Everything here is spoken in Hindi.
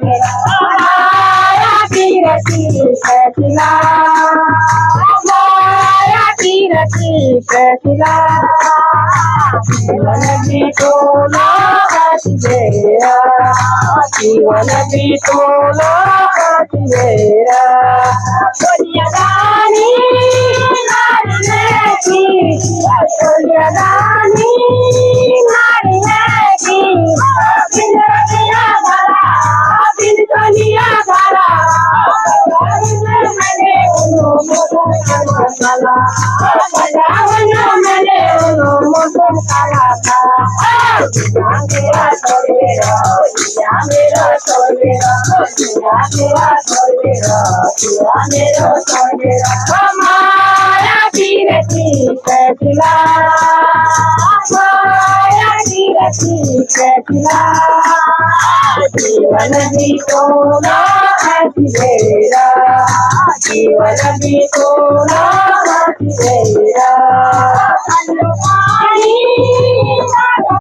माया कीरती कैसिला माया कीरती कैसिला जीवन भी तोला हसीरा जीवन भी तोला हसीरा सोनियादानी नारी की सोनियादानी नारी की बिन दुनिया भरा बिन दुनिया भरा मैंने उन्हों मसाला मैंने उन्हों मसाला था मेरा सोनेरा मेरा सोनेरा मेरा सोनेरा मेरा सोनेरा माया कीरती कैसिला माया कीरती कैसिला जीवन भी तोला हसीरा जीवन भी तोला